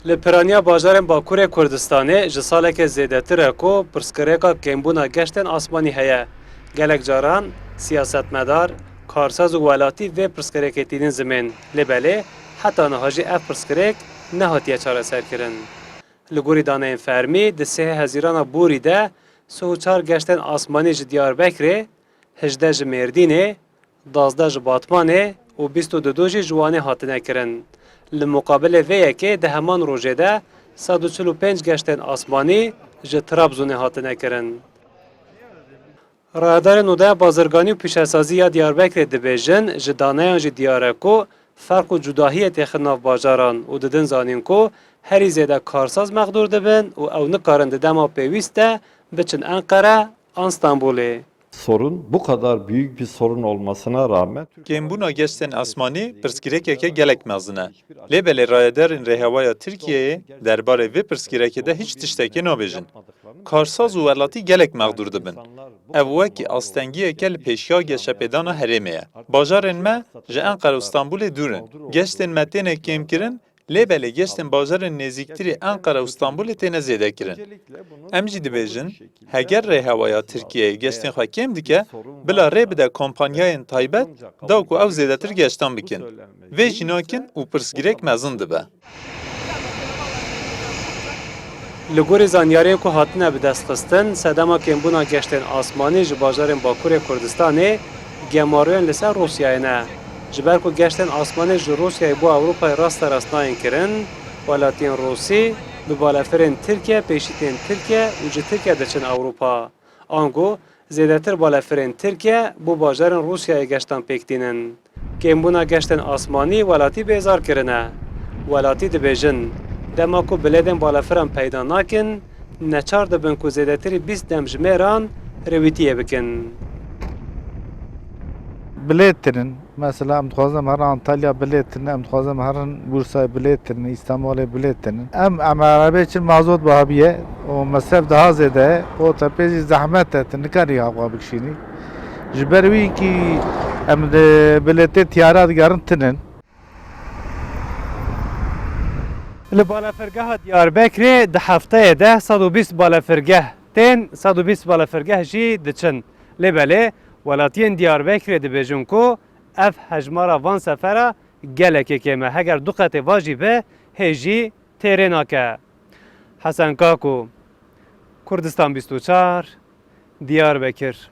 Li piraniya bajarên Bakurê Kurdistanê ji saleke zêdetir e ku pirsgirêka kêmbûna geştên asmanî heye. Gelek caran siyasetmedar, karsaz û welatî vê pirsgirêkê tînin zimên. Lê belê heta niha jî ev pirsgirêk nehatiye çareserkirin. Li gorî daneyên fermî di sêhê hezîrana Bûrî de sih û çar geştên asmanî ji Diyarbekirê, 18 ji Mêrdînê, 12 ji Batmanê û 22 jî ji Wanê hatine kirin. Li muqabilê vê yekê di heman rojê de 145 geştên asmanî ji Trabzonê hatine kirin. Radarên Odeya Bazirganî û Pîşesazî ya Diyarbekirê dibêjin ji daneyan jî diyar e ku ferq û cudahiyê têxin nav bajaran û didin zanîn ku herî zêde karsaz mexdûr dibin û ew nikarin di dema pêwîst de biçin Enqere an Stenbolê. Sorun bu kadar büyük bir sorun olmasına rağmen Kembûna geştên asmanî pirsgirêkeke gelek mezin e. Lê belê rayedarên rêhewaya Tirkiyeyê derbarê vê pirsgirêkê de hiç tiştekê nabêjin. Karsaz û welatî gelek mexdûr dibin. Ev wekî astengiyeke li pêşiya geşepêdana herêmê ye. Bajarên me ji Enqere û Stenbolê dûr in. Geştên me têne kêmkirin, lê belê geştên bajarên nêzîktirî Enqere û Stenbolê têne zêdekirin. Em jî dibêjin, heger rêhewaya Tirkiyeyê geştên xwe kêm dike, bila rê bide kompanyayên taybet da ku ew zêdetir geştan bikin. Vê jî nakin û pirsgirêk mezin dibe. Li gorî zanyarên ku hatine bi destxistin, sedema kêmbûna geştên asmanî ji bajarên Bakurê Kurdistanê gemaroyan li ser Rusyayê ne. Ji ber ku geştên asmanî ji Rusyayê bo Ewropayê rasterast nayên kirin, welatiyên Rûsî bi balafirên Tirkiye pêşîtên Tirkiye û ji Tirkiye diçin Ewropa. Ango zêdetir balafirên Tirkiye bu bajarên Rusyayê geştan pêktînin. Kêmbûna geştên asmanî welatî bêzar kirine. Welatî dibêjin dema ku bilêdên balafiran peyda nakin, neçar dibin ku zêdetirî 20 demjimêran rêwîtiyê bikin. بلێتترن مثلا ئەم دخوازم هەر ئەنتالیا بلێتن ئەم دخوازم هەرن بورسای بلێتن ئیستانبولê بلێتن ئەم ئەمارەبێ چن مازۆت بابیە و مەسەف daha zêde o tepêjî zehmet e tu nikarî hava bikişînî ji ber wî kî em bilêtê tiyara digerin tinin. Li balafirgeha Diyarbekirê di hefteyê de 120 balafirgeh tên 120 balafirgeh jî diçin. Lê belê welatiyên Diyarbekirê dibêjin ku ev hejmara van sefera gelekê kêm e. Heger du qetê va jî be hê jî têrê nake. Hesen Kaku, Kurdistan 24, Diyarbekir.